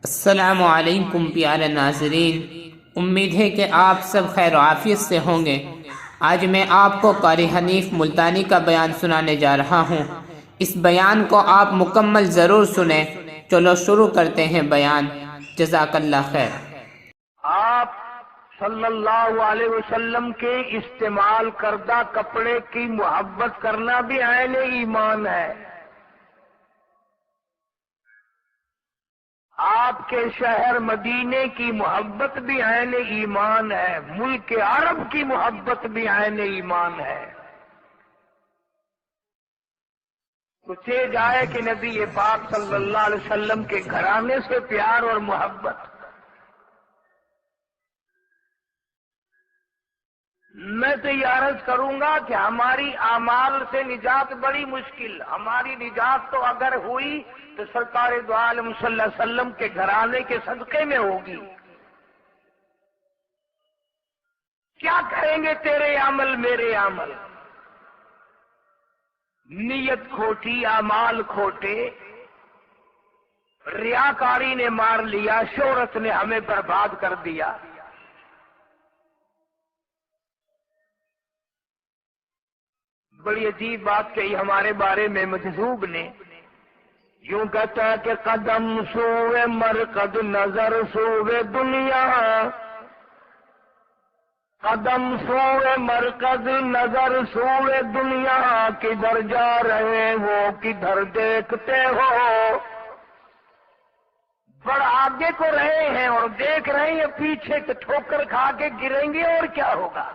السلام علیکم پیارے ناظرین، امید ہے کہ آپ سب خیر و عافیت سے ہوں گے۔ آج میں آپ کو قاری حنیف ملتانی کا بیان سنانے جا رہا ہوں۔ اس بیان کو آپ مکمل ضرور سنیں۔ چلو شروع کرتے ہیں بیان۔ جزاک اللہ خیر۔ آپ صلی اللہ علیہ وسلم کے استعمال کردہ کپڑے کی محبت کرنا بھی عین ایمان ہے۔ آپ کے شہر مدینے کی محبت بھی عین ایمان ہے، ملک عرب کی محبت بھی عین ایمان ہے۔ پوچھے جائے کہ نبی پاک صلی اللہ علیہ وسلم کے گھرانے سے پیار اور محبت، میں تو یہ عرض کروں گا کہ ہماری اعمال سے نجات بڑی مشکل، ہماری نجات تو اگر ہوئی تو سرکار دو عالم صلی اللہ علیہ وسلم کے گھرانے کے صدقے میں ہوگی۔ کیا کریں گے تیرے عمل میرے عمل؟ نیت کھوٹی، اعمال کھوٹے، ریاکاری نے مار لیا، شہرت نے ہمیں برباد کر دیا۔ بڑی عجیب بات کہی ہمارے بارے میں مجذوب نے، یوں کہتا ہے کہ قدم سوئے مرکز نظر سوئے دنیا، قدم سوئے مرکز نظر سوئے دنیا، کدھر جا رہے ہو کدھر دیکھتے ہو؟ بڑا آگے کو رہے ہیں اور دیکھ رہے ہیں پیچھے، تو ٹھوکر کھا کے گریں گے اور کیا ہوگا؟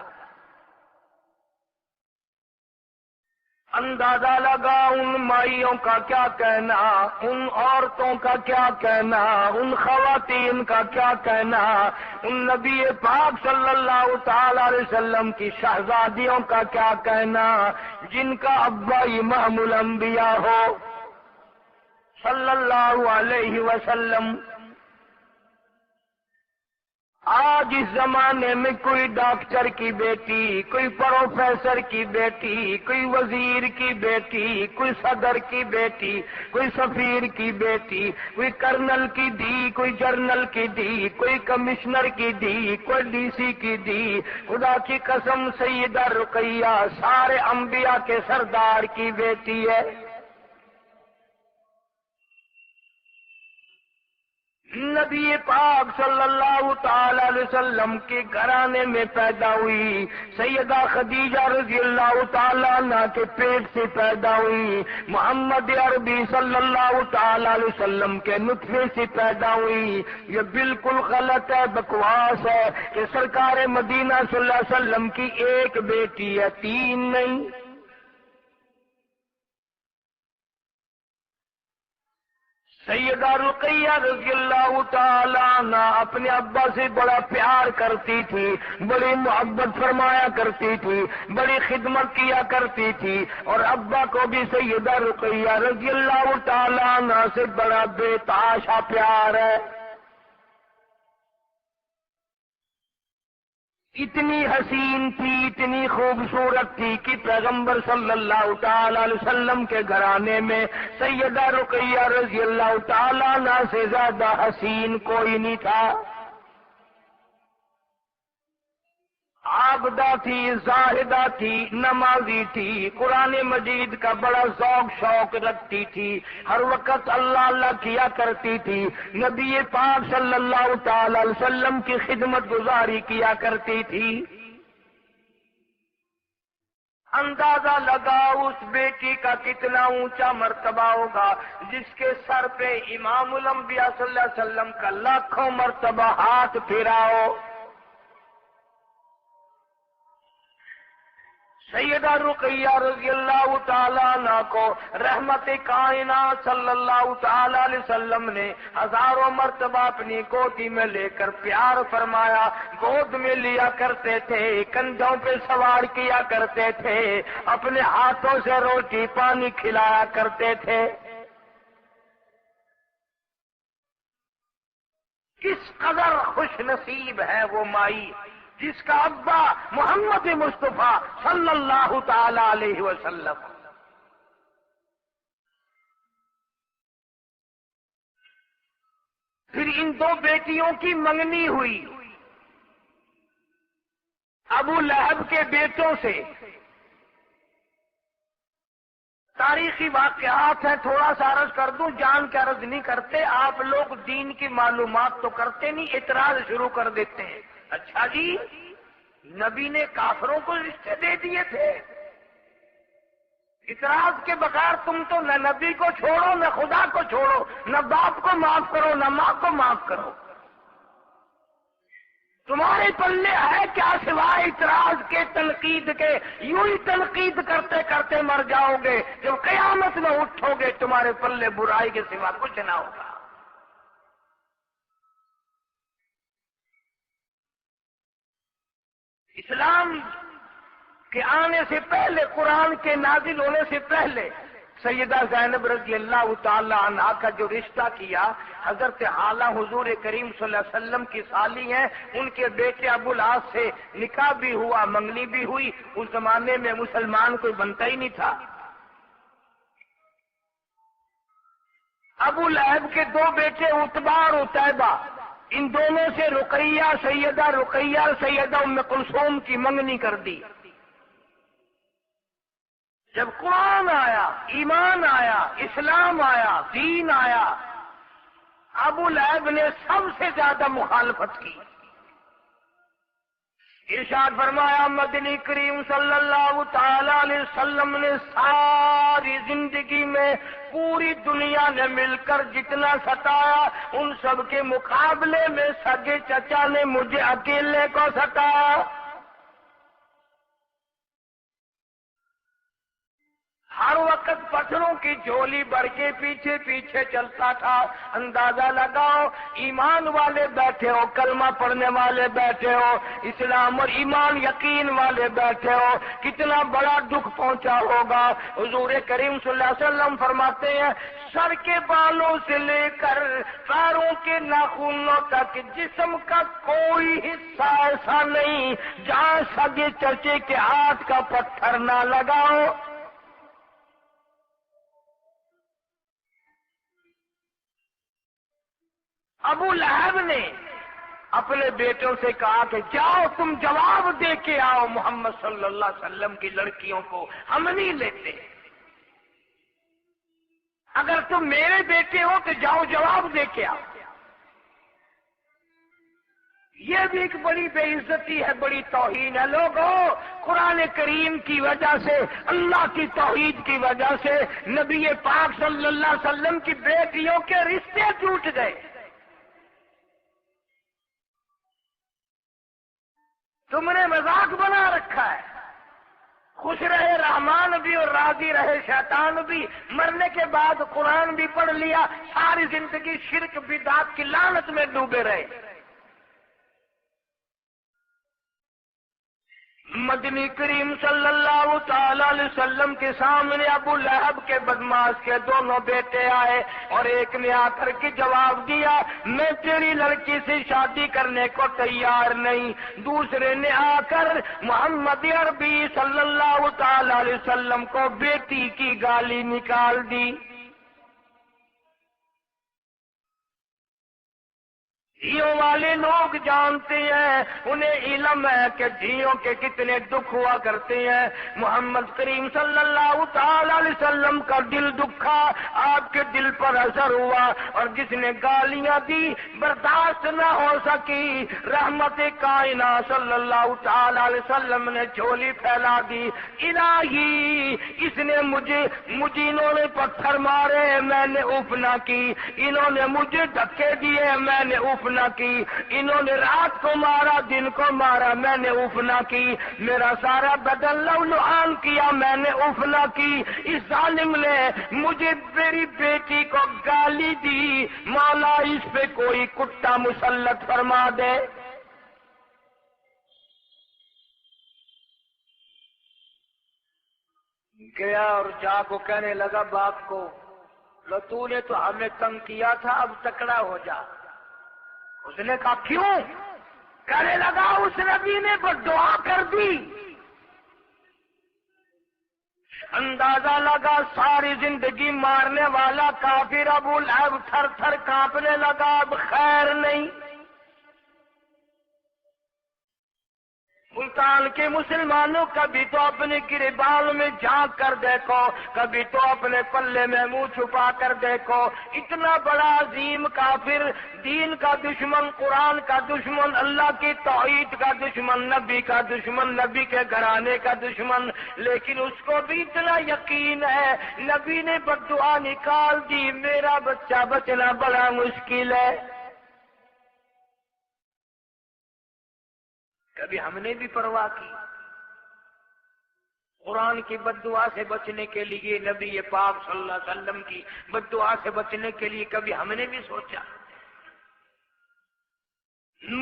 اندازہ لگا ان مائیوں کا کیا کہنا، ان عورتوں کا کیا کہنا، ان خواتین کا کیا کہنا، ان نبی پاک صلی اللہ تعالی علیہ وسلم کی شہزادیوں کا کیا کہنا، جن کا ابا امام الانبیاء ہو صلی اللہ علیہ وسلم۔ آج اس زمانے میں کوئی ڈاکٹر کی بیٹی، کوئی پروفیسر کی بیٹی، کوئی وزیر کی بیٹی، کوئی صدر کی بیٹی، کوئی سفیر کی بیٹی، کوئی کرنل کی دی، کوئی جرنل کی دی، کوئی کمشنر کی دی، کوئی ڈی سی کی دی، خدا کی قسم سیدہ رقیہ سارے انبیاء کے سردار کی بیٹی ہے۔ نبی پاک صلی اللہ تعالی علیہ وسلم کے گھرانے میں پیدا ہوئی، سیدہ خدیجہ رضی اللہ تعالی عنہ کے پیٹ سے پیدا ہوئی، محمد عربی صلی اللہ تعالی علیہ وسلم کے نطفے سے پیدا ہوئی۔ یہ بالکل غلط ہے، بکواس ہے کہ سرکار مدینہ صلی اللہ علیہ وسلم کی ایک بیٹی ہے، تین نہیں۔ سیدہ رقیہ رضی اللہ تعالی عنہ اپنے ابا سے بڑا پیار کرتی تھی، بڑی محبت فرمایا کرتی تھی، بڑی خدمت کیا کرتی تھی، اور ابا کو بھی سیدہ رقیہ رضی اللہ تعالی عنہ سے بڑا بے تحاشا پیار ہے۔ اتنی حسین تھی، اتنی خوبصورت تھی کہ پیغمبر صلی اللہ تعالی علیہ وسلم کے گھرانے میں سیدہ رقیہ رضی اللہ تعالی عنہ سے زیادہ حسین کوئی نہیں تھا۔ عابدہ تھی، زاہدہ تھی، نمازی تھی، قرآن مجید کا بڑا ذوق شوق رکھتی تھی، ہر وقت اللہ اللہ کیا کرتی تھی، نبی پاک صلی اللہ تعالی علیہ وسلم کی خدمت گزاری کیا کرتی تھی۔ اندازہ لگا اس بیٹی کا کتنا اونچا مرتبہ ہوگا جس کے سر پہ امام الانبیاء صلی اللہ علیہ وسلم کا لاکھوں مرتبہ ہاتھ پھرا ہو۔ سیدہ رقیہ رضی اللہ تعالیٰ عنہ کو رحمت کائنات صلی اللہ تعالیٰ علیہ وسلم نے ہزاروں مرتبہ اپنی گودی میں لے کر پیار فرمایا، گود میں لیا کرتے تھے، کندھوں پہ سوار کیا کرتے تھے، اپنے ہاتھوں سے روٹی پانی کھلایا کرتے تھے۔ کس قدر خوش نصیب ہے وہ مائی جس کا ابا محمد مصطفیٰ صلی اللہ تعالی علیہ وسلم۔ پھر ان دو بیٹیوں کی منگنی ہوئی ابو لہب کے بیٹوں سے۔ تاریخی واقعات ہیں، تھوڑا سا عرض کر دوں، جان کے عرض نہیں کرتے، آپ لوگ دین کی معلومات تو کرتے نہیں، اعتراض شروع کر دیتے ہیں۔ اچھا جی، نبی نے کافروں کو رشتے دے دیے تھے؟ اعتراض کے بغیر تم تو نہ نبی کو چھوڑو، نہ خدا کو چھوڑو، نہ باپ کو معاف کرو، نہ ماں کو معاف کرو۔ تمہارے پلے ہے کیا سوائے اعتراض کے، تنقید کے؟ یوں ہی تنقید کرتے کرتے مر جاؤ گے، جب قیامت میں اٹھو گے تمہارے پلے برائی کے سوا کچھ نہ ہوگا۔ اسلام کے آنے سے پہلے، قرآن کے نازل ہونے سے پہلے، سیدہ زینب رضی اللہ تعالی عنہا کا جو رشتہ کیا، حضرت حالہ حضور کریم صلی اللہ علیہ وسلم کی سالی ہیں، ان کے بیٹے ابو العاص سے نکاح بھی ہوا، منگنی بھی ہوئی۔ اس زمانے میں مسلمان کوئی بنتا ہی نہیں تھا۔ ابو لہب کے دو بیٹے عتبہ اور عتیبہ، ان دونوں سے رقیہ، سیدہ رقیہ اور سیدہ ام کلثوم کی منگنی کر دی۔ جب قرآن آیا، ایمان آیا، اسلام آیا، دین آیا، ابو لہب نے سب سے زیادہ مخالفت کی۔ ارشاد فرمایا، مدنی کریم صلی اللہ تعالی علیہ وسلم نے ساری زندگی میں پوری دنیا نے مل کر جتنا ستایا، ان سب کے مقابلے میں سگے چچا نے مجھے اکیلے کو ستایا۔ ہر وقت پتھروں کی جھولی بھر کے پیچھے پیچھے چلتا تھا۔ اندازہ لگاؤ، ایمان والے بیٹھے ہو، کلمہ پڑھنے والے بیٹھے ہو، اسلام اور ایمان یقین والے بیٹھے ہو، کتنا بڑا دکھ پہنچا ہوگا۔ حضور کریم صلی اللہ علیہ وسلم فرماتے ہیں، سر کے بالوں سے لے کر پیروں کے ناخنوں تک جسم کا کوئی حصہ ایسا نہیں جہاں سگے چچے کے ہاتھ کا پتھر نہ لگاؤ۔ ابو لہب نے اپنے بیٹوں سے کہا کہ جاؤ تم جواب دے کے آؤ محمد صلی اللہ علیہ وسلم کی لڑکیوں کو، ہم نہیں لیتے۔ اگر تم میرے بیٹے ہو تو جاؤ جواب دے کے آؤ۔ یہ بھی ایک بڑی بے عزتی ہے، بڑی توہین ہے۔ لوگوں، قرآن کریم کی وجہ سے، اللہ کی توحید کی وجہ سے نبی پاک صلی اللہ علیہ وسلم کی بیٹیوں کے رشتے ٹوٹ گئے۔ تم نے مذاق بنا رکھا ہے۔ خوش رہے رحمان بھی اور راضی رہے شیطان بھی۔ مرنے کے بعد قرآن بھی پڑھ لیا، ساری زندگی شرک بدعت کی لعنت میں ڈوبے رہے۔ مدنی کریم صلی اللہ تعالی علیہ وسلم کے سامنے ابو لہب کے بدماش کے دونوں بیٹے آئے اور ایک نے آ کر کے جواب دیا، میں تیری لڑکی سے شادی کرنے کو تیار نہیں۔ دوسرے نے آ کر محمد عربی صلی اللہ تعالی علیہ وسلم کو بیٹی کی گالی نکال دی۔ جھیوں والے لوگ جانتے ہیں، انہیں علم ہے کہ جھیوں کے کتنے دکھ ہوا کرتے ہیں۔ محمد کریم صلی اللہ تعالی علیہ وسلم کا دل دکھا، آپ کے دل پر اثر ہوا، اور جس نے گالیاں دی برداشت نہ ہو سکی، رحمت کائنات صلی اللہ تعالی علیہ وسلم نے جھولی پھیلا دی، الہی اس نے مجھے انہوں نے پتھر مارے، میں نے اف نہ کی، انہوں نے مجھے دھکے دیے، میں نے اف نہ کی، انہوں نے رات کو مارا دن کو مارا، میں نے اف نہ کی، میرا سارا بدن لولوان کیا، میں نے اف نہ کی، اس ظالم نے مجھے میری بیٹی کو گالی دی، مولا اس پہ کوئی کتا مسلط فرما دے۔ گیا اور جا کو کہنے لگا باپ کو، لو تو نے تو ہمیں تنگ کیا تھا، اب تکڑا ہو جا۔ اس نے کہا کیوں؟ کہنے لگا اس نبی نے بس دعا کر دی، اندازہ لگا ساری زندگی مارنے والا کافر ابو لہب تھر تھر کانپنے لگا، اب خیر نہیں۔ ملتان کے مسلمانوں کبھی تو اپنے گریبان میں جھانک کر دیکھو، کبھی تو اپنے پلے میں منہ چھپا کر دیکھو۔ اتنا بڑا عظیم کافر، دین کا دشمن، قرآن کا دشمن، اللہ کی توحید کا دشمن، نبی کا دشمن، نبی کے گھرانے کا دشمن، لیکن اس کو بھی اتنا یقین ہے، نبی نے بددعا نکال دی، میرا بچہ بچنا بڑا مشکل ہے۔ کبھی ہم نے بھی پرواہ کی؟ قرآن کی بددعا سے بچنے کے لیے، نبی پاک صلی اللہ علیہ وسلم کی بددعا سے بچنے کے لیے کبھی ہم نے بھی سوچا؟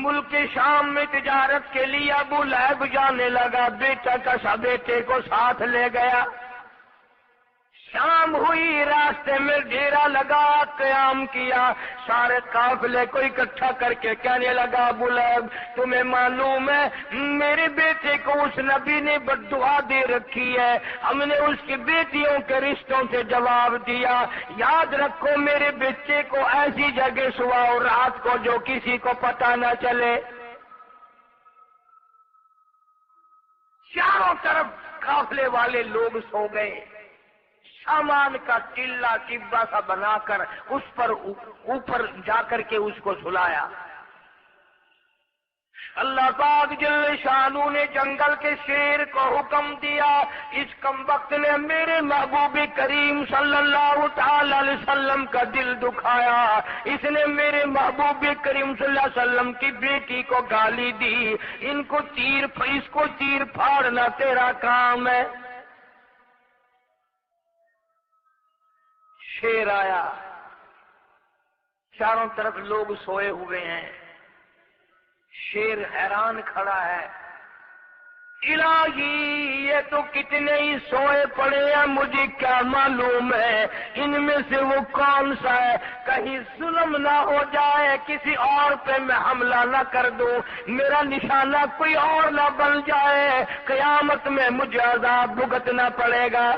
ملک شام میں تجارت کے لیے ابو لہب جانے لگا، بیٹے کو ساتھ لے گیا۔ شام ہوئی، راستے میں ڈیرا لگا، قیام کیا، سارے قافلے کو اکٹھا کر کے کہنے لگا، ابو لہب تمہیں معلوم ہے میرے بیٹے کو اس نبی نے بددعا دے رکھی ہے، ہم نے اس کی بیٹیوں کے رشتوں سے جواب دیا، یاد رکھو میرے بچے کو ایسی جگہ سواؤ رات کو جو کسی کو پتہ نہ چلے۔ چاروں طرف قافلے والے لوگ سو گئے، سامان کا ٹلا ٹبا سا بنا کر اس پر اوپر جا کر کے اس کو سلایا۔ اللہ پاک جل شانو نے جنگل کے شیر کو حکم دیا، اس کم وقت نے میرے محبوب کریم صلی اللہ تعالی علیہ وسلم کا دل دکھایا، اس نے میرے محبوب کریم صلی اللہ علیہ وسلم کی بیٹی کو گالی دی، اس کو چیر پھاڑنا تیرا کام ہے۔ شیر آیا، چاروں طرف لوگ سوئے ہوئے ہیں، شیر حیران کھڑا ہے، الہی یہ تو کتنے ہی سوئے پڑے ہیں، مجھے کیا معلوم ہے ان میں سے وہ کون سا ہے، کہیں ظلم نہ ہو جائے، کسی اور پہ میں حملہ نہ کر دوں، میرا نشانہ کوئی اور نہ بن جائے، قیامت میں مجھے عذاب بھگتنا پڑے گا۔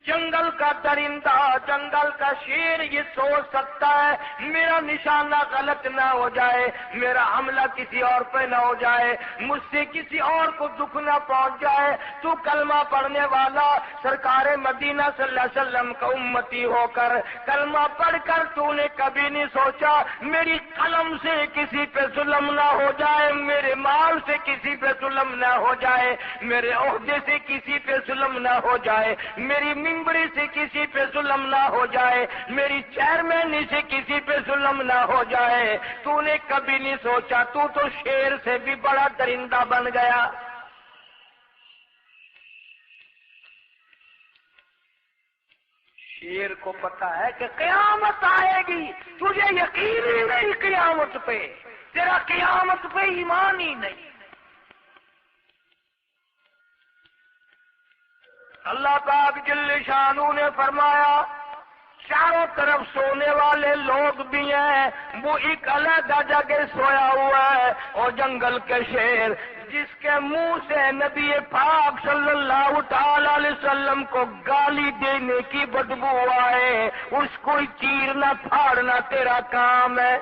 جنگل کا درندہ، جنگل کا شیر یہ سوچ سکتا ہے میرا نشانہ غلط نہ ہو جائے، میرا حملہ کسی اور پہ نہ ہو جائے، مجھ سے کسی اور کو دکھ نہ پہنچ جائے، تو کلمہ پڑھنے والا سرکار مدینہ صلی اللہ علیہ وسلم کا امتی ہو کر کلمہ پڑھ کر تو نے کبھی نہیں سوچا میری قلم سے کسی پہ ظلم نہ ہو جائے، میرے مال سے کسی پہ ظلم نہ ہو جائے، میرے عہدے سے کسی پہ ظلم نہ ہو جائے، میری ممبری سے کسی پہ ظلم نہ ہو جائے، میری چیئرمینی سے کسی پہ ظلم نہ ہو جائے، تو نے کبھی نہیں سوچا، تو شیر سے بھی بڑا درندہ بن گیا۔ شیر کو پتا ہے کہ قیامت آئے گی، تجھے یقین ہی نہیں قیامت پہ، تیرا قیامت پہ ایمان ہی نہیں۔ اللہ پاک جل شانو نے فرمایا چاروں طرف سونے والے لوگ بھی ہیں، وہ ایک علیحدہ جگہ سویا ہوا ہے، اور جنگل کے شیر جس کے منہ سے نبی پاک صلی اللہ تعالی علیہ وسلم کو گالی دینے کی بدبو آئے، اس کو چیرنا پھاڑنا تیرا کام ہے۔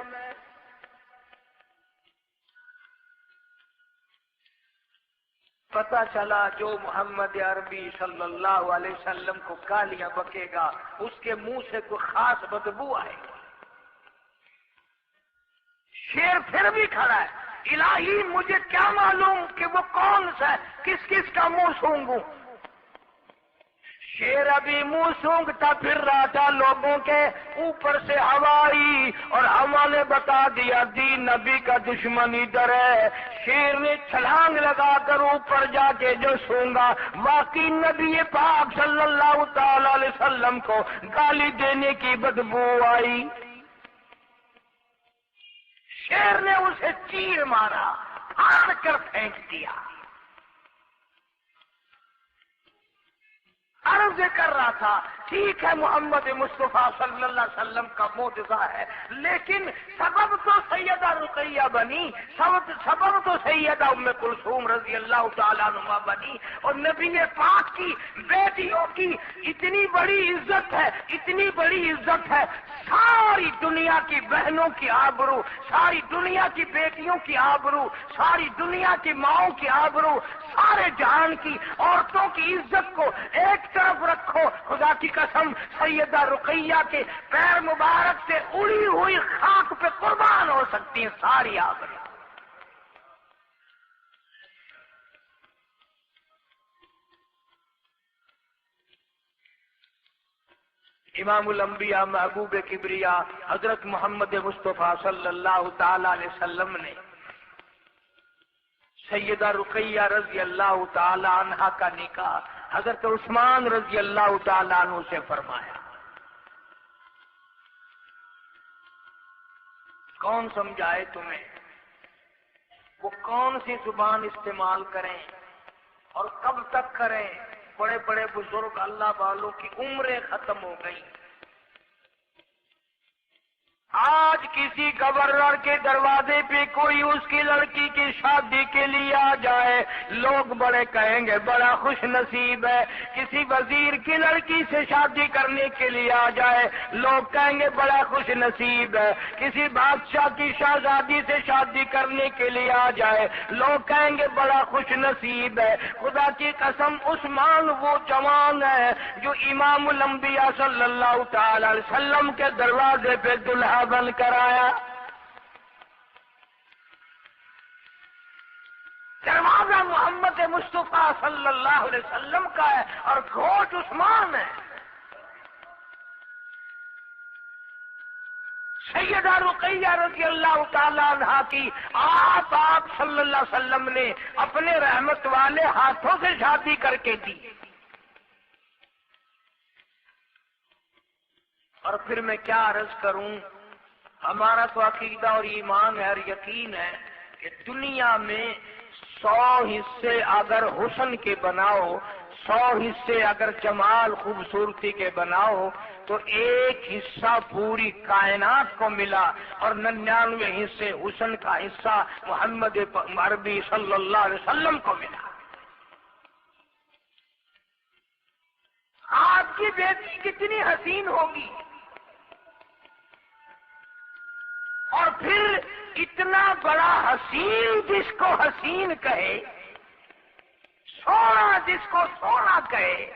پتہ چلا جو محمد عربی صلی اللہ علیہ وسلم کو گالیاں بکے گا اس کے منہ سے کوئی خاص بدبو آئے گا۔ شیر پھر بھی کھڑا ہے، الہی مجھے کیا معلوم کہ وہ کون سا ہے، کس کس کا منہ سونگوں۔ شیر ابھی منہ سونگتا پھر رہا تھا، لوگوں کے اوپر سے ہوا آئی اور ہوا نے بتا دیا دین نبی کا دشمن ادھر ہے۔ شیر نے چھلانگ لگا کر اوپر جا کے جو سونگا، واقعی نبی پاک صلی اللہ تعالی علیہ وسلم کو گالی دینے کی بدبو آئی۔ شیر نے اسے چیر مارا، پھاڑ کر پھینک دیا۔ عرض کر رہا تھا ٹھیک ہے محمد مصطفیٰ صلی اللہ علیہ وسلم کا معجزہ ہے، لیکن سبب تو سیدہ رقیہ بنی، سبب تو سیدہ ام کلثوم رضی اللہ تعالیٰ عنہا بنی، اور نبی پاک کی بیٹیوں کی اتنی بڑی عزت ہے، اتنی بڑی عزت ہے، ساری دنیا کی بہنوں کی آبرو، ساری دنیا کی بیٹیوں کی آبرو، ساری دنیا کی ماؤں کی آبرو، سارے جہان کی عورتوں کی عزت کو ایک طرف رکھو، خدا کی قسم سیدہ رقیہ کے پیر مبارک سے اڑی ہوئی خاک پہ قربان ہو سکتی ہیں ساری آبرو۔ امام الانبیاء محبوب کبریا حضرت محمد مصطفیٰ صلی اللہ تعالی علیہ وسلم نے سیدہ رقیہ رضی اللہ تعالی عنہا کا نکاح حضرت عثمان رضی اللہ تعالی عنہ سے فرمایا۔ کون سمجھائے تمہیں وہ کون سی زبان استعمال کریں اور کب تک کریں؟ بڑے بڑے بزرگ اللہ والوں کی عمریں ختم ہو گئی۔ آج کسی گورنر کے دروازے پہ کوئی اس کی لڑکی کی شادی کے لیے آ جائے، لوگ بڑے کہیں گے بڑا خوش نصیب ہے۔ کسی وزیر کی لڑکی سے شادی کرنے کے لیے آ جائے، لوگ کہیں گے بڑا خوش نصیب ہے۔ کسی بادشاہ کی شہزادی سے شادی کرنے کے لیے آ جائے، لوگ کہیں گے بڑا خوش نصیب ہے۔ خدا کی قسم عثمان وہ جوان ہے جو امام الانبیاء صلی اللہ تعالی علیہ وسلم کے دروازے پہ دلہا بن کر آیا۔ دروازہ محمد مصطفیٰ صلی اللہ علیہ وسلم کا ہے اور گھوٹ عثمان ہے۔ سیدہ رقیہ رضی اللہ تعالیٰ عنہا کی آپ صلی اللہ علیہ وسلم نے اپنے رحمت والے ہاتھوں سے شادی کر کے دی۔ اور پھر میں کیا عرض کروں، ہمارا تو عقیدہ اور ایمان ہے اور یقین ہے کہ دنیا میں 100 حصے اگر حسن کے بناؤ، 100 حصے اگر جمال خوبصورتی کے بناؤ تو ایک حصہ پوری کائنات کو ملا اور 99 حصے حسن کا حصہ محمد عربی صلی اللہ علیہ وسلم کو ملا۔ آپ کی بیٹی کتنی حسین ہوگی، اور پھر اتنا بڑا حسین جس کو حسین کہے، سونا جس کو سونا کہے،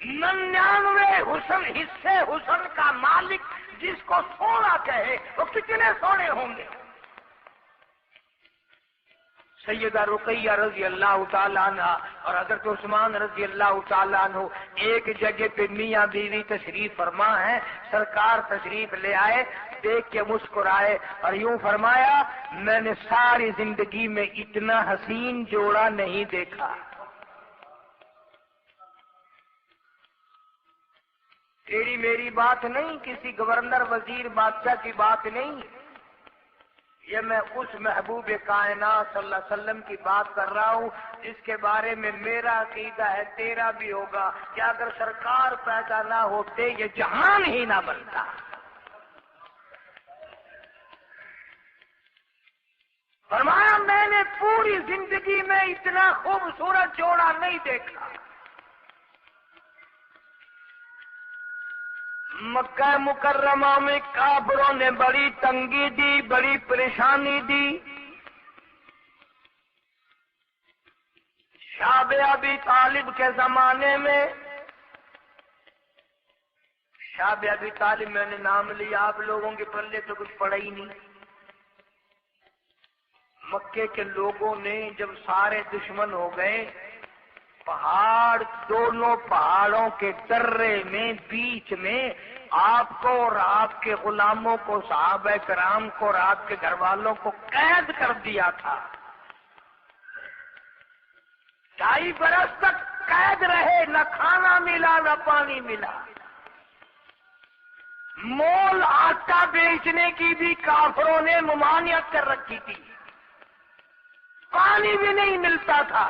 99 حسن حصے حسن کا مالک جس کو سونا کہے، وہ کتنے سونے ہوں گے۔ سیدہ رقیہ رضی اللہ تعالیٰ عنہ اور حضرت عثمان رضی اللہ تعالیٰ عنہ ایک جگہ پہ میاں بیوی تشریف فرما ہے، سرکار تشریف لے آئے، دیکھ کے مسکرائے اور یوں فرمایا میں نے ساری زندگی میں اتنا حسین جوڑا نہیں دیکھا۔ تیری میری بات نہیں، کسی گورنر وزیر بادشاہ کی بات نہیں، یہ میں اس محبوب کائنات صلی اللہ علیہ وسلم کی بات کر رہا ہوں جس کے بارے میں میرا عقیدہ ہے، تیرا بھی ہوگا کہ اگر سرکار پیدا نہ ہوتے یہ جہان ہی نہ بنتا۔ فرمایا میں نے پوری زندگی میں اتنا خوبصورت جوڑا نہیں دیکھا۔ مکہ مکرمہ میں کافروں نے بڑی تنگی دی، بڑی پریشانی دی۔ شاب ابی طالب کے زمانے میں، شاب ابی طالب میں نے نام لیا، آپ لوگوں کے پلے تو کچھ پڑا ہی نہیں۔ مکے کے لوگوں نے جب سارے دشمن ہو گئے، پہاڑ دونوں پہاڑوں کے درے میں بیچ میں آپ کو اور آپ کے غلاموں کو، صحابہ کرام کو اور آپ کے گھر والوں کو قید کر دیا تھا۔ 2.5 برس تک قید رہے، نہ کھانا ملا نہ پانی ملا۔ مول آٹا بیچنے کی بھی کافروں نے ممانعت کر رکھی تھی، پانی بھی نہیں ملتا تھا۔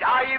4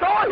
2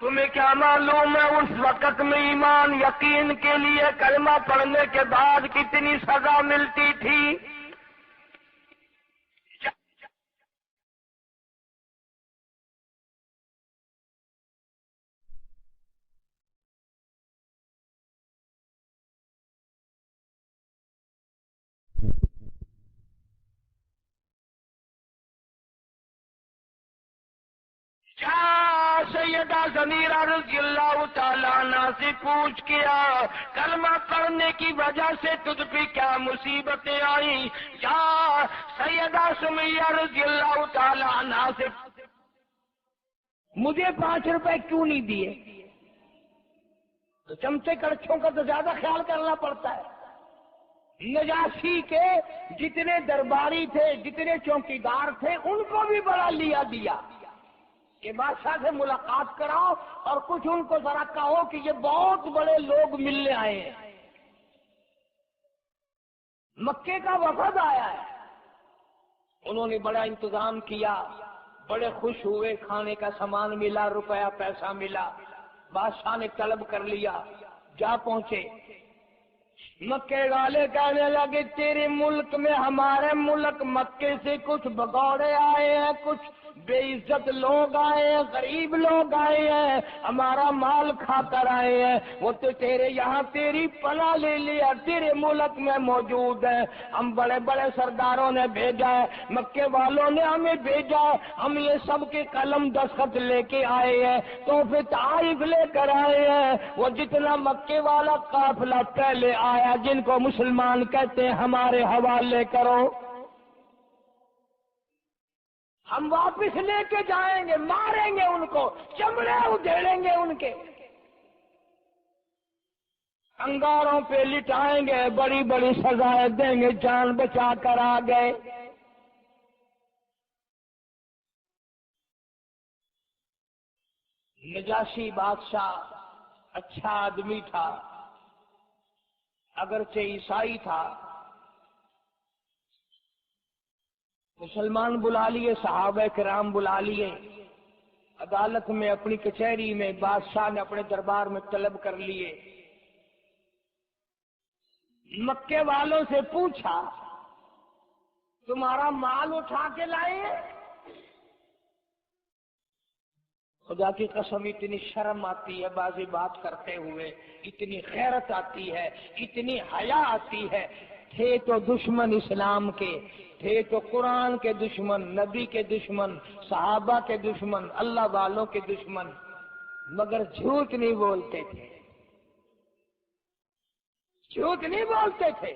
تمہیں کیا معلوم ہے اس وقت میں ایمان یقین کے لیے کلمہ پڑھنے کے بعد کتنی سزا ملتی تھی؟ کیا سیدہ زمیرہ رضی اللہ تعالیٰ عنہ سے پوچھ کیا کلمہ پڑھنے کی وجہ سے تجھ پہ کیا مصیبتیں آئیں؟ کیا سیدہ سمیہ رضی اللہ تعالیٰ عنہ سے مجھے 5 روپے کیوں نہیں دیے؟ تو چمچے کڑچھوں کا تو زیادہ خیال کرنا پڑتا ہے۔ نجاشی کے جتنے درباری تھے، جتنے چوکیدار تھے، ان کو بھی بڑا لیا دیا کہ بادشاہ سے ملاقات کراؤ اور کچھ ان کو ذرا کہو کہ یہ بہت بڑے لوگ ملنے آئے ہیں، مکے کا وفد آیا ہے۔ انہوں نے بڑا انتظام کیا، بڑے خوش ہوئے، کھانے کا سامان ملا، روپیہ پیسہ ملا، بادشاہ نے طلب کر لیا، جا پہنچے۔ مکے والے کہنے لگے تیرے ملک میں ہمارے ملک مکے سے کچھ بگوڑے آئے ہیں، کچھ بے عزت لوگ آئے ہیں، غریب لوگ آئے ہیں، ہمارا مال کھا کر آئے ہیں، وہ تو تیرے یہاں تیری پناہ لے لیا، تیرے ملک میں موجود ہے۔ ہم بڑے بڑے سرداروں نے بھیجا ہے، مکے والوں نے ہمیں بھیجا، ہم یہ سب کے قلم دستخط لے کے آئے ہیں، تو پھر تعریف لے کر آئے ہیں۔ وہ جتنا مکے والا قافلہ پہلے آیا جن کو مسلمان کہتے ہیں ہمارے حوالے کرو، ہم واپس لے کے جائیں گے، ماریں گے ان کو، چمڑے ادھیڑیں گے ان کے، انگاروں پہ لٹائیں گے، بڑی بڑی سزائیں دیں گے، جان بچا کر آ گئے۔ نجاشی بادشاہ اچھا آدمی تھا، اگرچہ عیسائی تھا۔ مسلمان بلا لیے، صحابہ کرام بلا لیے، عدالت میں اپنی کچہری میں بادشاہ نے اپنے دربار میں طلب کر لیے۔ مکے والوں سے پوچھا تمہارا مال اٹھا کے لائے ہیں؟ خدا کی قسم اتنی شرم آتی ہے بازی بات کرتے ہوئے، اتنی غیرت آتی ہے، اتنی حیا آتی ہے۔ تھے تو دشمن اسلام کے، تھے تو قرآن کے دشمن، نبی کے دشمن، صحابہ کے دشمن، اللہ والوں کے دشمن، مگر جھوٹ نہیں بولتے تھے، جھوٹ نہیں بولتے تھے۔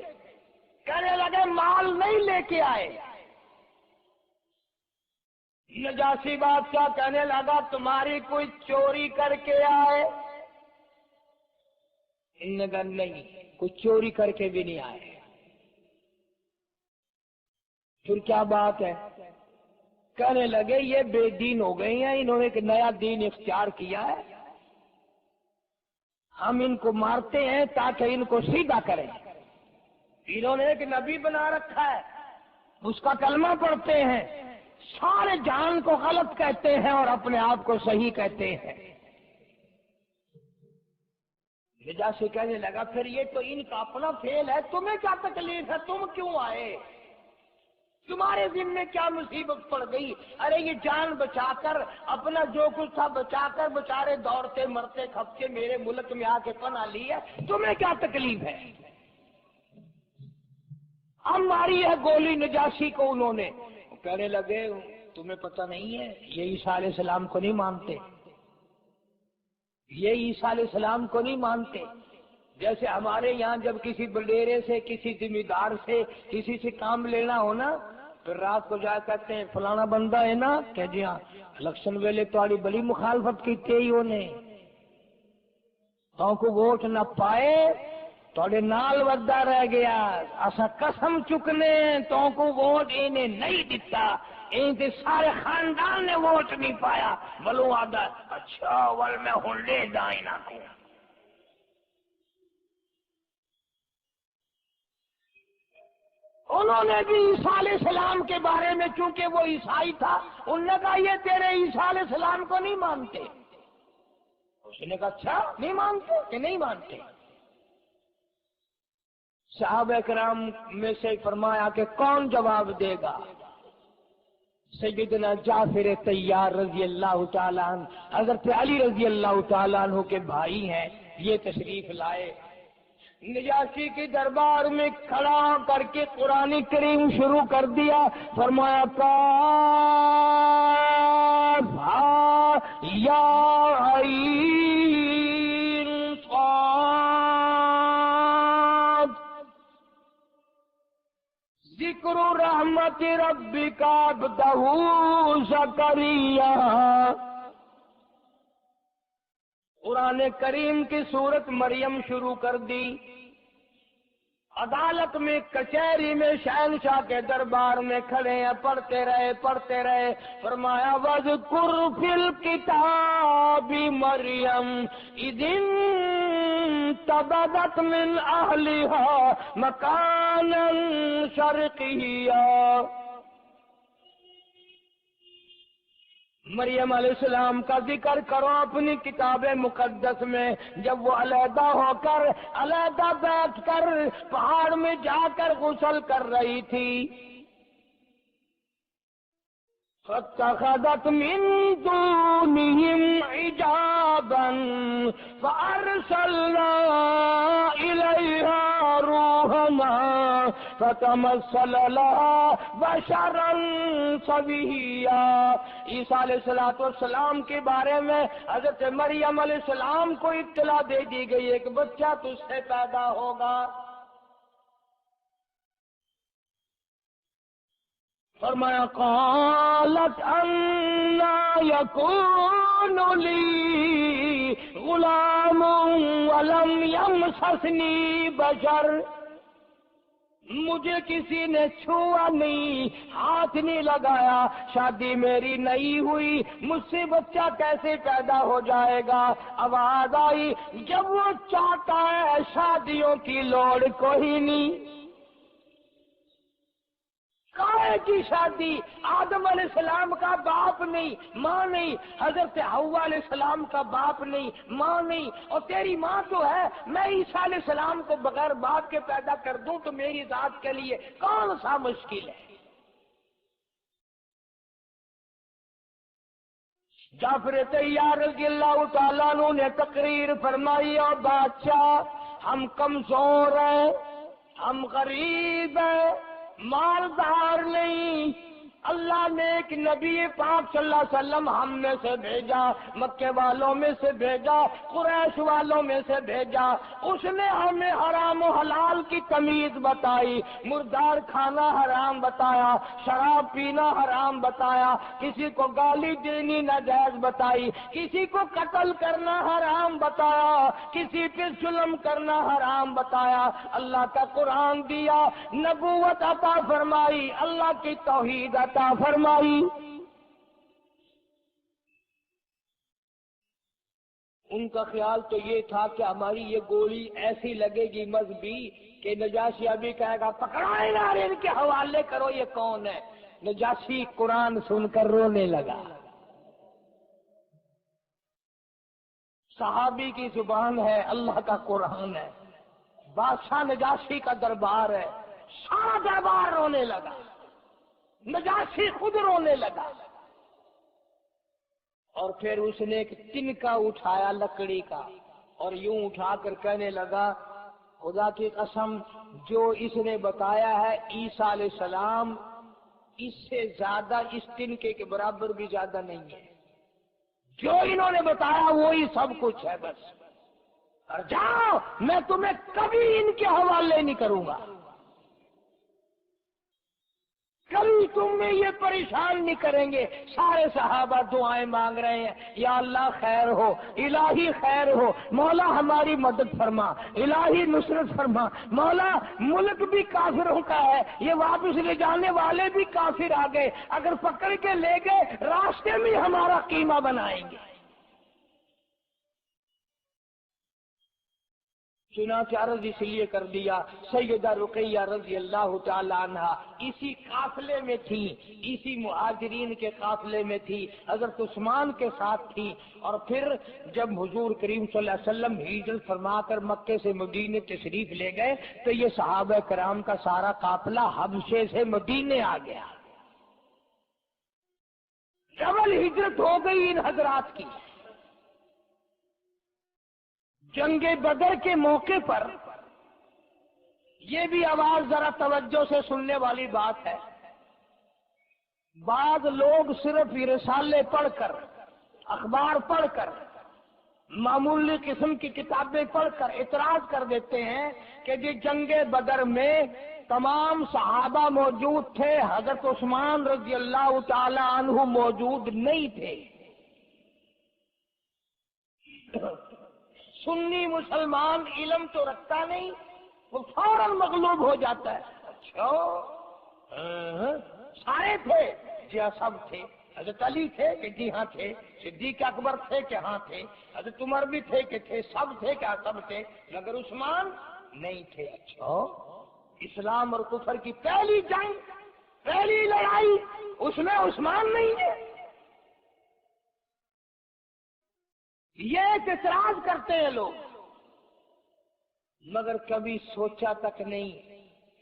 کہنے لگے مال نہیں لے کے آئے۔ نجاشی بادشاہ کہنے لگا تمہاری کوئی چوری کر کے آئے؟ انہوں نے کہا نہیں، کوئی چوری کر کے بھی نہیں آئے۔ پھر کیا بات ہے؟ کہنے لگے یہ بے دین ہو گئی ہیں، انہوں نے ایک نیا دین اختیار کیا ہے، ہم ان کو مارتے ہیں تاکہ ان کو سیدھا کریں۔ انہوں نے ایک نبی بنا رکھا ہے، اس کا کلمہ پڑھتے ہیں، سارے جان کو غلط کہتے ہیں اور اپنے آپ کو صحیح کہتے ہیں۔ نجاشی کہنے لگا پھر یہ تو ان کا اپنا فعل ہے، تمہیں کیا تکلیف ہے، تم کیوں آئے، تمہارے ذمہ کیا مصیبت پڑ گئی؟ ارے یہ جان بچا کر، اپنا جو کچھ تھا بچا کر بےچارے دوڑتے مرتے کھپتے میرے ملک میں آ کے پناہ لی ہے، تمہیں کیا تکلیف ہے؟ ہم ماری ہے گولی نجاشی کو انہوں نے۔ کہنے لگے تمہیں پتہ نہیں ہے یہ عیسیٰ علیہ السلام کو نہیں مانتے، یہ عیسیٰ علیہ السلام کو نہیں مانتے۔ جیسے ہمارے یہاں جب کسی بڈیرے سے، کسی ذمہ دار سے، کسی سے کام لینا ہونا، پھر رات کو جا کہتے ہیں فلانا بندہ ہے نا، کہ جی ہاں الیکشن ویلے تھوڑی بڑی مخالفت کی تھی انہیں، تو کو ووٹ نہ پائے تھوڑے نال ودا رہ گیا، اسا قسم چکنے تو کو ووٹ انہیں نہیں دیتا، ان کے سارے خاندان نے ووٹ نہیں پایا، بلو آدھا اچھا ول میں ہوں لے دائیں نہ کو۔ انہوں نے بھی عیسیٰ علیہ السلام کے بارے میں، چونکہ وہ عیسائی تھا، انہوں نے کہا یہ تیرے عیسیٰ علیہ السلام کو نہیں مانتے، اس نے کہا اچھا نہیں مانتے کہ نہیں مانتے؟ صحابہ کرام میں سے فرمایا کہ کون جواب دے گا؟ سیدنا جعفر طیار رضی اللہ تعالیٰ عنہ، حضرت علی رضی اللہ تعالیٰ عنہ کے بھائی ہیں، یہ تشریف لائے، نجاشی کے دربار میں کھڑا کر کے قرآن کریم شروع کر دیا، فرمایا کاف ہا یا عین صاد ذکر رحمت ربک عبدہ زکریا۔ قرآن کریم کی سورت مریم شروع کر دی، عدالت میں کچہری میں شہنشاہ کے دربار میں کھڑے ہیں، پڑھتے رہے، فرمایا وَاذْكُرْ فِي الْكِتَابِ مَرْيَمَ إِذِ انتبذت مِنْ أَهْلِهَا مَكَانًا شَرْقِيًّا۔ مریم علیہ السلام کا ذکر کرو اپنی کتاب مقدس میں، جب وہ علیحدہ ہو کر، علیحدہ بیٹھ کر پہاڑ میں جا کر غسل کر رہی تھی، فَاتَّخَذَتْ مِن دُونِهِمْ حِجَابًا فَأَرْسَلْنَا إِلَيْهَا رُوحَنَا فَتَمَثَّلَ لَهَا بَشَرًا سَوِيًّا۔ عیسیٰ علیہ السلام کے بارے میں حضرت مریم علیہ السلام کو اطلاع دے دی گئی، ایک بچہ تجھ سے پیدا ہوگا۔ فرمایا قالت انا یکون لی غلام ولم یمسسنی بشر، مجھے کسی نے چھوا نہیں، ہاتھ نہیں لگایا، شادی میری نہیں ہوئی، مجھ سے بچہ کیسے پیدا ہو جائے گا؟ آواز آئی جب وہ چاہتا ہے شادیوں کی لوڑ کوئی نہیں۔ کائے کی شادی؟ آدم علیہ السلام کا باپ نہیں، ماں نہیں، حضرت حوا علیہ السلام کا باپ نہیں، ماں نہیں، اور تیری ماں تو ہے، میں عیسیٰ علیہ السلام کو بغیر باپ کے پیدا کر دوں تو میری ذات کے لیے کون سا مشکل ہے؟ جعفر طیار رضی اللہ تعالیٰ عنہ نے تقریر فرمائی، اور بادشاہ ہم کمزور ہیں، ہم غریب ہیں، مالدار نہیں، اللہ نے ایک نبی پاک صلی اللہ علیہ وسلم ہم میں سے بھیجا، مکے والوں میں سے بھیجا، قریش والوں میں سے بھیجا، اس نے ہمیں حرام و حلال کی تمیز بتائی، مردار کھانا حرام بتایا، شراب پینا حرام بتایا، کسی کو گالی دینی ناجائز بتائی، کسی کو قتل کرنا حرام بتایا، کسی پہ ظلم کرنا حرام بتایا، اللہ کا قرآن دیا، نبوت عطا فرمائی، اللہ کی توحید عطا فرمائی۔ ان کا خیال تو یہ تھا کہ ہماری یہ گولی ایسی لگے گی مذہبی کہ نجاشی ابھی کہے گا پکڑائے نہ ان کے حوالے کرو، یہ کون ہے؟ نجاشی قرآن سن کر رونے لگا۔ صحابی کی زبان ہے، اللہ کا قرآن ہے، بادشاہ نجاشی کا دربار ہے، سارا دربار رونے لگا، نجاشی خود رونے لگا، اور پھر اس نے ایک تنکا اٹھایا لکڑی کا اور یوں اٹھا کر کہنے لگا خدا کی قسم جو اس نے بتایا ہے عیسیٰ علیہ السلام اس سے زیادہ، اس تنکے کے برابر بھی زیادہ نہیں ہے، جو انہوں نے بتایا وہی سب کچھ ہے، بس اور جاؤ، میں تمہیں کبھی ان کے حوالے نہیں کروں گا، کبھی تمہیں یہ پریشان نہیں کریں گے۔ سارے صحابہ دعائیں مانگ رہے ہیں، یا اللہ خیر ہو، الہی خیر ہو، مولا ہماری مدد فرما، الہی نصرت فرما، مولا ملک بھی کافروں کا ہے، یہ واپس لے جانے والے بھی کافر آ گئے، اگر پکڑ کے لے گئے راستے میں ہمارا قیمہ بنائیں گے۔ چنانچہ عرض اس لیے کر دیا، سیدہ رقیہ رضی اللہ تعالی عنہ اسی قافلے میں تھی، اسی مہاجرین کے قافلے میں تھی، حضرت عثمان کے ساتھ تھی، اور پھر جب حضور کریم صلی اللہ علیہ وسلم ہجرت فرما کر مکے سے مدینے تشریف لے گئے تو یہ صحابہ کرام کا سارا قافلہ حبشے سے مدینے آ گیا۔ ڈبل ہجرت ہو گئی ان حضرات کی۔ جنگ بدر کے موقع پر یہ بھی آواز ذرا توجہ سے سننے والی بات ہے، بعض لوگ صرف رسالے پڑھ کر، اخبار پڑھ کر، معمولی قسم کی کتابیں پڑھ کر اعتراض کر دیتے ہیں کہ جی جنگ بدر میں تمام صحابہ موجود تھے، حضرت عثمان رضی اللہ تعالی عنہ موجود نہیں تھے۔ سنی مسلمان علم تو رکھتا نہیں، وہ فوراً مغلوب ہو جاتا ہے۔ اچھا سارے تھے؟ جی ہاں سب تھے۔ حضرت علی تھے کہ جی ہاں تھے، صدیق اکبر تھے کہ ہاں تھے، حضرت عمر بھی تھے کہ تھے، سب تھے کہ سب تھے، مگر عثمان نہیں تھے۔ اچھا اسلام اور کفر کی پہلی جنگ، پہلی لڑائی، اس میں عثمان نہیں ہے؟ یہ اعتراض کرتے ہیں لوگ، مگر کبھی سوچا تک نہیں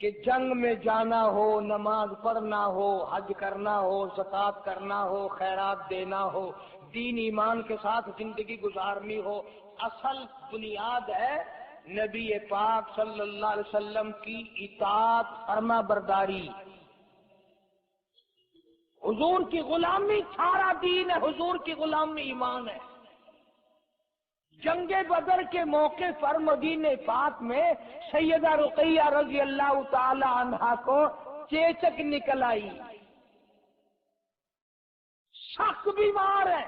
کہ جنگ میں جانا ہو، نماز پڑھنا ہو، حج کرنا ہو، زکوٰۃ کرنا ہو، خیرات دینا ہو، دین ایمان کے ساتھ زندگی گزارنی ہو، اصل بنیاد ہے نبی پاک صلی اللہ علیہ وسلم کی اطاعت، فرما برداری، حضور کی غلامی، سارا دین ہے، حضور کی غلامی ایمان ہے۔ جنگ بدر کے موقع پر مدینہ پاک میں سیدہ رقیہ رضی اللہ تعالی عنہا کو چیچک نکل آئی، سخت بیمار ہے۔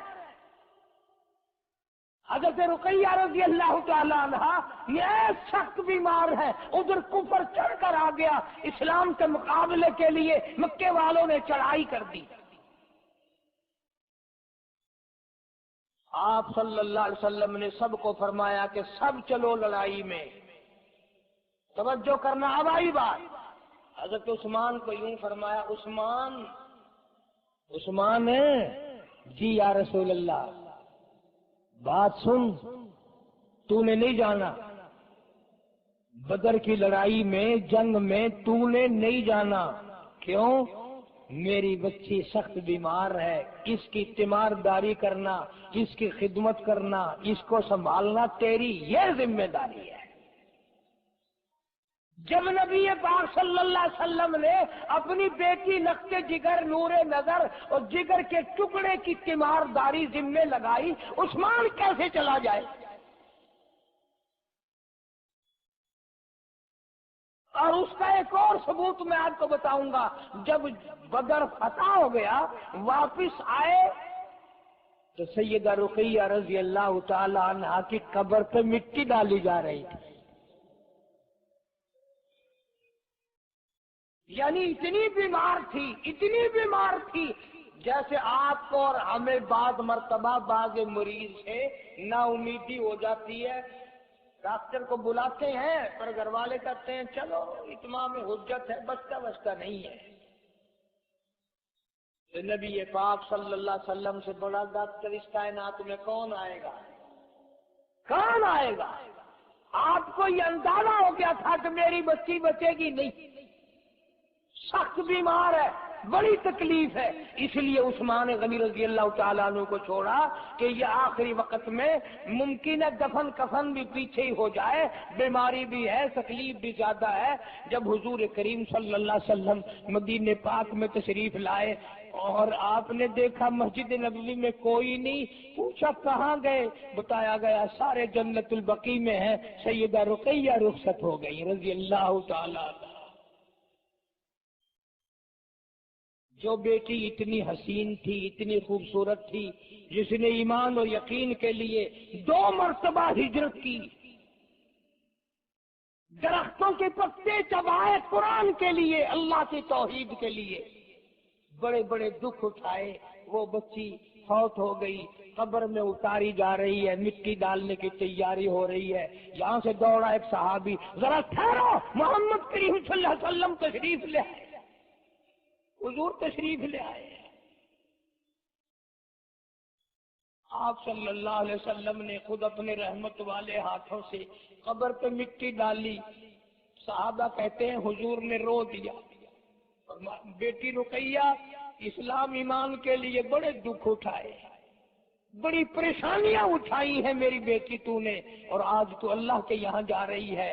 حضرت رقیہ رضی اللہ تعالی عنہا یہ سخت بیمار ہے، ادھر کفر چڑھ کر آ گیا، اسلام کے مقابلے کے لیے مکے والوں نے چڑھائی کر دی۔ آپ صلی اللہ علیہ وسلم نے سب کو فرمایا کہ سب چلو لڑائی میں، توجہ کرنا اب آئی بات۔ حضرت عثمان کو یوں فرمایا، عثمان جی یا رسول اللہ، بات سن، تو نے نہیں جانا بدر کی لڑائی میں، جنگ میں تو نے نہیں جانا۔ کیوں؟ میری بچی سخت بیمار ہے، اس کی تیمارداری کرنا، اس کی خدمت کرنا، اس کو سنبھالنا تیری یہ ذمہ داری ہے۔ جب نبی پاک صلی اللہ علیہ وسلم نے اپنی بیٹی نقطِ جگر، نور نظر اور جگر کے ٹکڑے کی تیمارداری ذمہ لگائی، عثمان کیسے چلا جائے؟ اور اس کا ایک اور ثبوت میں آپ کو بتاؤں گا، جب بدر فتح ہو گیا، واپس آئے تو سیدہ رقیہ رضی اللہ تعالی عنہا کی قبر پہ مٹی ڈالی جا رہی تھی۔ یعنی اتنی بیمار تھی جیسے آپ کو اور ہمیں بعض مرتبہ بعض مریض سے نا امیدی ہو جاتی ہے، ڈاکٹر کو بلاتے ہیں پر گھر والے کہتے ہیں چلو اتمام حجت ہے، بچتا نہیں ہے۔ تو نبی پاک صلی اللہ علیہ وسلم سے بڑا ڈاکٹر اس کائنات میں کون آئے گا؟ کون آئے گا؟ آپ کو یہ اندازہ ہو گیا تھا کہ میری بچی بچے گی نہیں، سخت بیمار ہے، بڑی تکلیف ہے، اس لیے عثمان غنی رضی اللہ تعالیٰ عنہ کو چھوڑا کہ یہ آخری وقت میں ممکن ہے دفن کفن بھی پیچھے ہی ہو جائے، بیماری بھی ہے، تکلیف بھی زیادہ ہے۔ جب حضور کریم صلی اللہ علیہ وسلم مدینہ پاک میں تشریف لائے اور آپ نے دیکھا مسجد نبوی میں کوئی نہیں، پوچھا کہاں گئے؟ بتایا گیا سارے جنت البقیع میں ہیں، سیدہ رقیہ رخصت ہو گئی رضی اللہ تعالیٰ عنہ۔ جو بیٹی اتنی حسین تھی، اتنی خوبصورت تھی، جس نے ایمان اور یقین کے لیے 2 مرتبہ ہجرت کی، درختوں کے پتے چبائے قرآن کے لیے، اللہ کی توحید کے لیے، بڑے بڑے دکھ اٹھائے، وہ بچی فوت ہو گئی۔ قبر میں اتاری جا رہی ہے، مٹی ڈالنے کی تیاری ہو رہی ہے، یہاں سے دوڑا ایک صحابی، ذرا ٹھہرو، محمد کریم صلی اللہ علیہ وسلم تشریف لے آئے، حضور تشریف لے آئے۔ آپ صلی اللہ علیہ وسلم نے خود اپنے رحمت والے ہاتھوں سے قبر پہ مٹی ڈالی۔ صحابہ کہتے ہیں حضور نے رو دیا، بیٹی رقیہ اسلام ایمان کے لیے بڑے دکھ اٹھائے، بڑی پریشانیاں اٹھائی ہیں میری بیٹی تو نے، اور آج تو اللہ کے یہاں جا رہی ہے،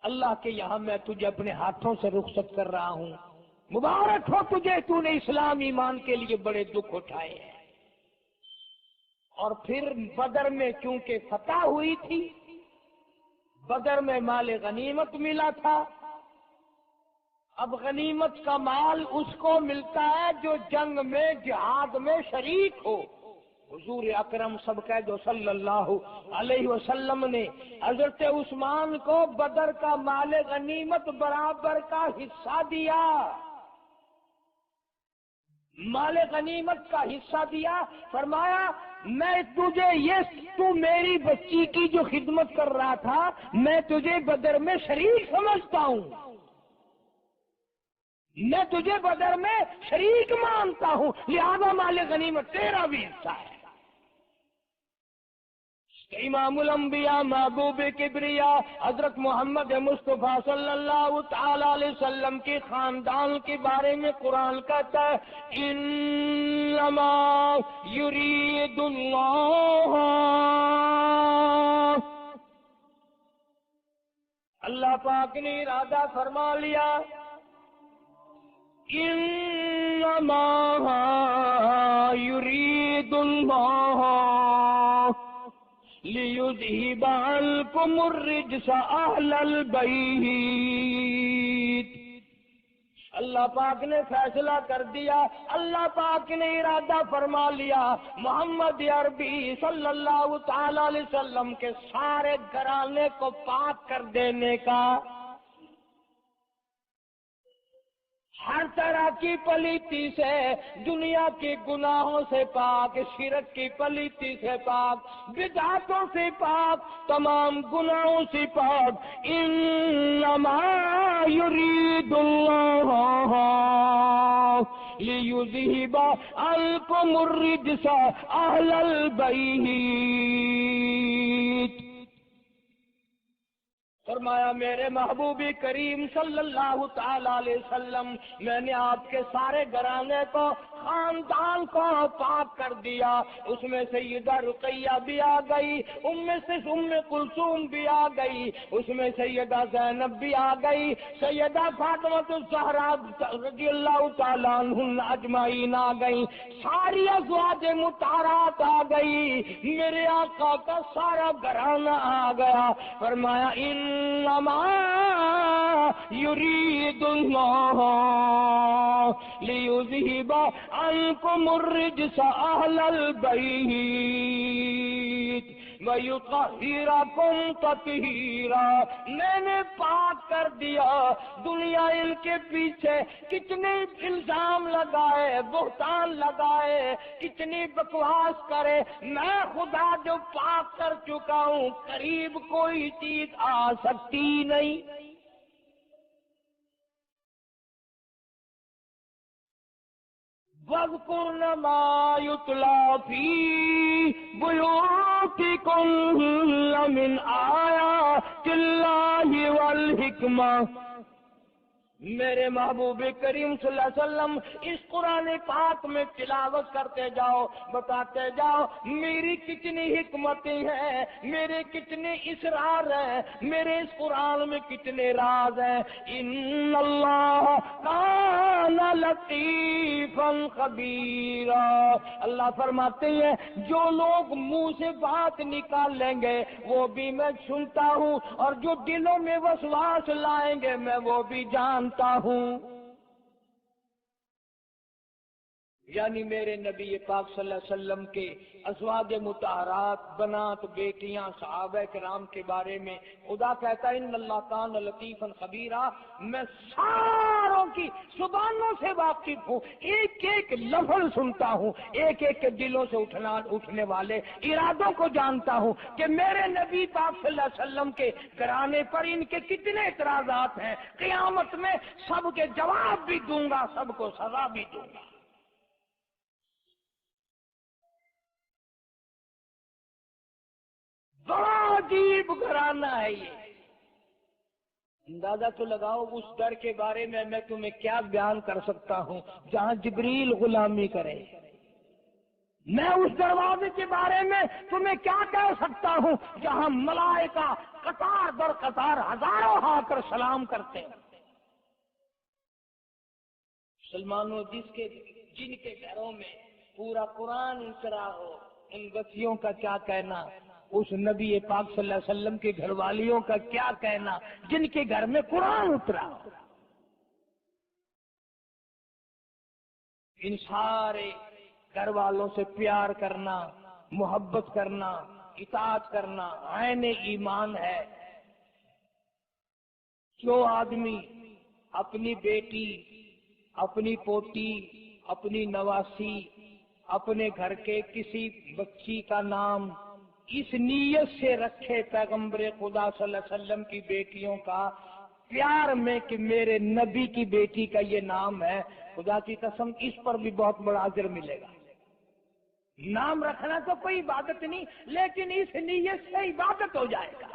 اللہ کے یہاں میں تجھے اپنے ہاتھوں سے رخصت کر رہا ہوں، مبارک ہو تجھے، تو نے اسلام ایمان کے لیے بڑے دکھ اٹھائے ہیں۔ اور پھر بدر میں چونکہ فتح ہوئی تھی، بدر میں مال غنیمت ملا تھا، اب غنیمت کا مال اس کو ملتا ہے جو جنگ میں جہاد میں شریک ہو۔ حضور اکرم صلی اللہ علیہ وسلم نے حضرت عثمان کو بدر کا مال غنیمت برابر کا حصہ دیا، مال غنیمت کا حصہ دیا، فرمایا میں تجھے تو میری بچی کی جو خدمت کر رہا تھا، میں تجھے بدر میں شریک سمجھتا ہوں، میں تجھے بدر میں شریک مانتا ہوں، لہذا مال غنیمت تیرا بھی حصہ ہے۔ امام الانبیاء محبوب کبریا حضرت محمد مصطفیٰ صلی اللہ تعالی علیہ وسلم کے خاندان کے بارے میں قرآن کہتا ہے انما یرید اللہ پاک نے ارادہ فرما لیا، انما یرید اللہ لِيُذْهِبَ عَنْكُمُ الرِّجْسَ أَهْلَ الْبَيْتِ، اللہ پاک نے فیصلہ کر دیا، اللہ پاک نے ارادہ فرما لیا محمد عربی صلی اللہ تعالی علیہ وسلم کے سارے گھرانے کو پاک کر دینے کا، ہر طرح کی پلیتی سے، دنیا کے گناہوں سے پاک، شرک کی پلیتی سے پاک، بدعتوں سے پاک، تمام گناہوں سے پاک۔ انما یرید اللہ لیذہب عنکم الرجس اہل البیت، فرمایا میرے محبوب کریم صلی اللہ تعالی علیہ وسلم، میں نے آپ کے سارے گھرانے کو، خاندان کو پاک کر دیا، اس میں سیدہ رقیہ بھی آ گئی، ام کلثوم بھی آ گئی، اس میں سیدہ زینب بھی آ گئی، سیدہ فاطمہ الزہرا رضی اللہ تعالی عنہن اجمعین آ گئی، ساری ازواج مطہرات آ گئی، میرے آقا کا سارا گھرانہ آ گیا۔ فرمایا انما یرید اللہ لیذہب عنکم الرجس اہل البیت وَيُطَهِّرَكُمْ تَطْهِيرًا، میں نے پاک کر دیا۔ دنیا ان کے پیچھے کتنے الزام لگائے، بہتان لگائے، کتنی بکواس کرے، میں خدا جو پاک کر چکا ہوں، قریب کوئی چیز آ سکتی نہیں۔ وَاذْكُرْنَ مَا يُتْلَى فِي بُيُوتِكُنَّ مِنْ آيَاتِ اللَّهِ وَالْحِكْمَةِ، میرے محبوب کریم صلی اللہ علیہ وسلم اس قرآن پاک میں تلاوت کرتے جاؤ، بتاتے جاؤ میری کتنی حکمتیں ہیں، میرے کتنے اسرار ہیں، میرے اس قرآن میں کتنے راز ہیں۔ ان اللہ کان لطیفا خبیرا، اللہ فرماتے ہیں جو لوگ منہ سے بات نکال لیں گے وہ بھی میں سنتا ہوں، اور جو دلوں میں وسواس لائیں گے میں وہ بھی جانتا ہوں۔ یعنی میرے نبی پاک صلی اللہ علیہ وسلم کے ازواج مطہرات، بنات، بیٹیاں، صحابہ کرام کے بارے میں خدا کہتا ہے ان اللہ کان لطیفا خبیرا، میں ساروں پیاروں کی زبانوں سے واقف ہوں، ایک ایک لفظ سنتا ہوں، ایک ایک کے دلوں سے اٹھنے والے ارادوں کو جانتا ہوں کہ میرے نبی پاک صلی اللہ علیہ وسلم کے گھرانے پر ان کے کتنے اعتراضات ہیں، قیامت میں سب کے جواب بھی دوں گا، سب کو سزا بھی دوں گا۔ بڑا عجیب گھرانہ ہے یہ، اندازہ تو لگاؤ اس در کے بارے میں تمہیں کیا بیان کر سکتا ہوں جہاں جبریل غلامی کرے۔ میں اس دروازے کے بارے میں تمہیں کیا کہہ سکتا ہوں جہاں ملائکہ قطار در قطار ہزاروں آ کر سلام کرتے ہیں۔ مسلمانوں، جن کے گھروں میں پورا قرآن اترا ہو، ان بچیوں کا کیا کہنا، اس نبی پاک صلی اللہ علیہ وسلم کے گھر والیوں کا کیا کہنا جن کے گھر میں قرآن اترا ہو۔ ان سارے گھر والوں سے پیار کرنا، محبت کرنا، اطاعت کرنا عین ایمان ہے۔ جو آدمی اپنی بیٹی، اپنی پوتی، اپنی نواسی، اپنے گھر کے کسی بچی کا نام اس نیت سے رکھے پیغمبر خدا صلی اللہ علیہ وسلم کی بیٹیوں کا پیار میں کہ میرے نبی کی بیٹی کا یہ نام ہے، خدا کی قسم اس پر بھی بہت بڑا اجر ملے گا۔ نام رکھنا تو کوئی عبادت نہیں، لیکن اس نیت سے عبادت ہو جائے گا۔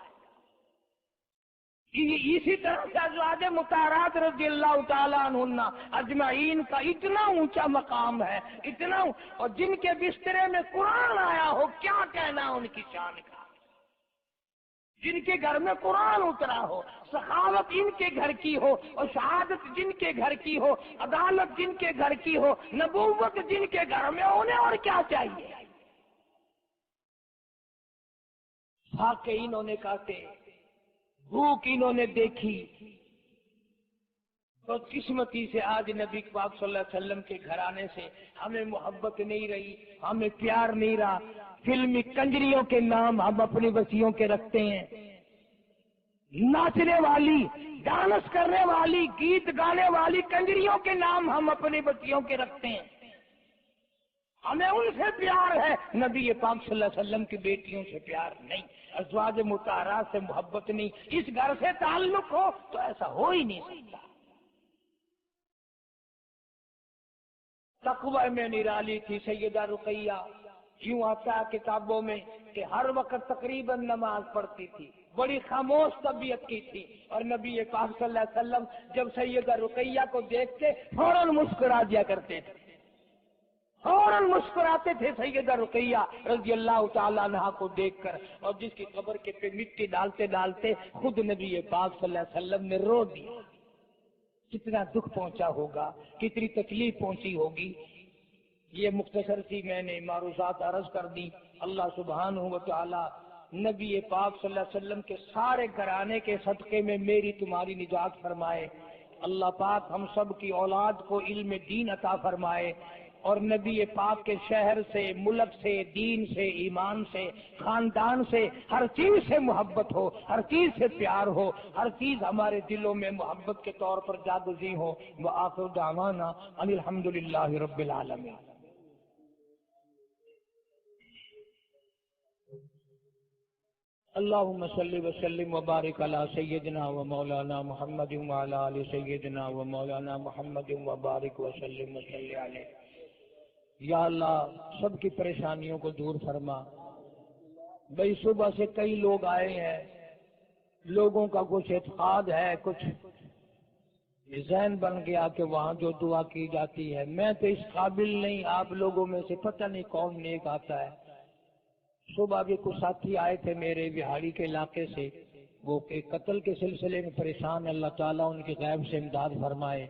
اسی طرح سے ازواج مطہرات رضی اللہ تعالیٰ عنہ اجمعین کا اتنا اونچا مقام ہے، اتنا، اور جن کے بسترے میں قرآن آیا ہو کیا کہنا ان کی شان کا، جن کے گھر میں قرآن اترا ہو، سخاوت جن کے گھر کی ہو، اور شہادت جن کے گھر کی ہو، عدالت جن کے گھر کی ہو، نبوت جن کے گھر میں، انہیں اور کیا چاہیے۔ فاقے انہوں نے کاٹے، بھوک انہوں نے دیکھی، بدقسمتی سے آج نبی پاک صلی اللہ علیہ وسلم کے گھرانے سے ہمیں محبت نہیں رہی، ہمیں پیار نہیں رہا۔ فلمی کنجریوں کے نام ہم اپنی بچیوں کے رکھتے ہیں، ناچنے والی، ڈانس کرنے والی، گیت گانے والی کنجریوں کے نام ہم اپنی بچیوں کے رکھتے ہیں۔ ہمیں ان سے پیار ہے، نبی پاک صلی اللہ علیہ وسلم کی بیٹیوں سے پیار نہیں، ازواج مطہرات سے محبت نہیں۔ اس گھر سے تعلق ہو تو ایسا ہو ہی نہیں سکتا۔ تقوی میں نرالی تھی سیدہ رقیہ، یوں آتا ہے کتابوں میں کہ ہر وقت تقریباً نماز پڑھتی تھی، بڑی خاموش طبیعت کی تھی، اور نبی پاک صلی اللہ علیہ وسلم جب سیدہ رقیہ کو دیکھتے فوراً مسکرا دیا کرتے تھے، فوراً مسکراتے تھے سیدہ رقیہ رضی اللہ تعالیٰ عنہا کو دیکھ کر، اور جس کی قبر کے پہ مٹی ڈالتے ڈالتے خود نبی پاک صلی اللہ علیہ وسلم نے رو دیا۔ کتنا دکھ پہنچا ہوگا، کتنی تکلیف پہنچی ہوگی۔ یہ مختصر سی میں نے معروضات عرض کر دی۔ اللہ سبحانہ و تعالی نبی پاک صلی اللہ علیہ وسلم کے سارے گھرانے کے صدقے میں میری تمہاری نجات فرمائے۔ اللہ پاک ہم سب کی اولاد کو علم دین عطا فرمائے، اور نبی پاک کے شہر سے، ملک سے، دین سے، ایمان سے، خاندان سے، ہر چیز سے محبت ہو، ہر چیز سے پیار ہو، ہر چیز ہمارے دلوں میں محبت کے طور پر جاگزی ہو۔ وآخر دعوانا ان الحمدللہ رب العالمین۔ اللہم صلی وسلم وبارک علی سیدنا و مولانا محمد وعلی آل سیدنا و مولانا محمد وبارک وسلم وصلی علیہ۔ یا اللہ سب کی پریشانیوں کو دور فرما۔ بھئی صبح سے کئی لوگ آئے ہیں، لوگوں کا کچھ اعتقاد ہے، کچھ ذہن بن گیا کہ وہاں جو دعا کی جاتی ہے، میں تو اس قابل نہیں، آپ لوگوں میں سے پتہ نہیں کون نیک آتا ہے۔ صبح بھی کچھ ساتھی آئے تھے میرے بہاڑی کے علاقے سے، وہ قتل کے سلسلے میں پریشان، اللہ تعالیٰ ان کی غیب سے امداد فرمائے۔